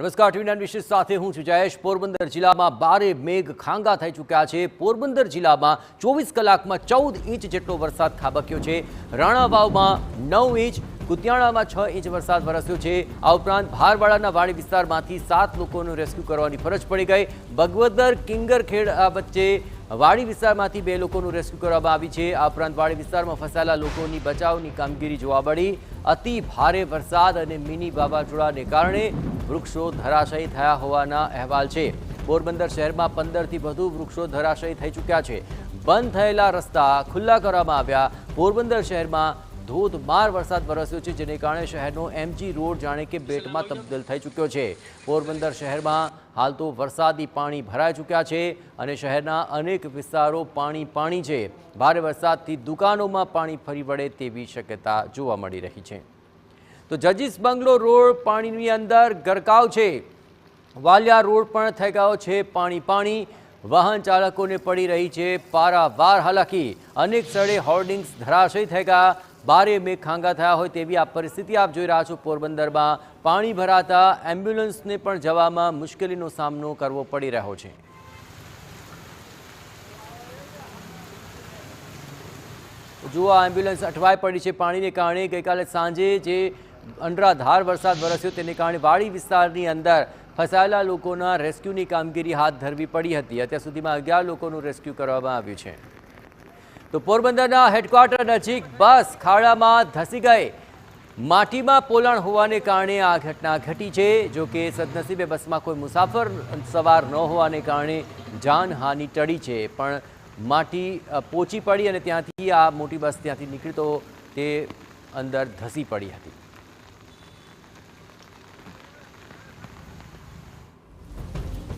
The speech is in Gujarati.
નમસ્કાર, ટીવી9 વિશેષ સાથે હું છું જયેશ। પોરબંદર જિલ્લામાં ભારે મેઘ ખાંગા થઈ ચૂક્યા છે। પોરબંદર જિલ્લામાં 24 કલાકમાં 14 ઇંચ જેટલો વરસાદ ખાબક્યો છે। રાણાવાવમાં 9 ઇંચ, કુતિયાણામાં 6 ઇંચ વરસાદ વરસ્યો છે। આ ઉપરાંત ભારવાડાના વાડી વિસ્તારમાંથી 7 લોકોનું રેસ્ક્યુ કરવાની ફરજ પડી ગઈ। બગવદર કિંગરખેડ વચ્ચે વાડી વિસ્તારમાંથી 2 લોકોનું રેસ્ક્યુ કરવામાં આવી છે। આ ઉપરાંત વાડી વિસ્તારમાં ફસાયેલા લોકોની બચાવની કામગીરી જોવા મળી। અતિ ભારે વરસાદ અને મિની વાવાઝોડાને કારણે વૃક્ષો ધરાશયી થયા હોવાના અહેવાલ છે। પોરબંદર શહેરમાં 15થી વધુ વૃક્ષો ધરાશયી થઈ ચૂક્યા છે। બંધ થયેલા રસ્તા ખુલ્લા કરવામાં આવ્યા। પોરબંદર શહેરમાં ધોધમાર વરસાદ વરસ્યો છે, જેને કારણે શહેરનો MG રોડ જાણે કે બેટમાં તબદીલ થઈ ચૂક્યો છે। પોરબંદર શહેરમાં હાલ તો વરસાદી પાણી ભરાઈ ચૂક્યા છે અને શહેરના અનેક વિસ્તારો પાણી છે। ભારે વરસાદથી દુકાનોમાં પાણી ફરી વળે તેવી શક્યતા જોવા મળી રહી છે। તો જજીસ બંગલો રોડ પાણીની અંદર ગરકાવ છે। વાલિયા રોડ પણ થઈ ગયો છે પાણી। વાહન ચાલકોને પડી રહી છે પારાવાર હાલાકી। અનેક સ્થળે હોર્ડિંગ્સ ધરાશયી થઈ ગયા। ભારે મેઘ ખાંગા થયા હોય તેવી આ પરિસ્થિતિ આપ જોઈ રહ્યા છો। પોરબંદરમાં પાણી ભરાતા એમ્બ્યુલન્સને પણ જવામાં મુશ્કેલીનો સામનો કરવો પડી રહ્યો છે। જુઓ, આ એમ્બ્યુલન્સ અટવાઈ પડી છે પાણીને કારણે। ગઈકાલે સાંજે જે અનરાધાર વરસાદ વરસ્યો તેને કારણે વાડી વિસ્તારની અંદર ફસાયેલા લોકોના રેસ્ક્યુની કામગીરી હાથ ધરવી પડી હતી। અત્યાર સુધીમાં 11 લોકોનું રેસ્ક્યુ કરવામાં આવ્યું છે। તો પોરબંદરના હેડક્વાર્ટર નજીક બસ ખાડામાં ધસી ગઈ। માટીમાં પોલાણ હોવાને કારણે આ ઘટના ઘટી છે। જો કે સદનસીબે બસમાં કોઈ મુસાફર સવાર ન હોવાને કારણે જાનહાનિ ટળી છે, પણ માટી પોચી પડી અને ત્યાંથી આ મોટી બસ ત્યાંથી નીકળી તો તે અંદર ધસી પડી હતી।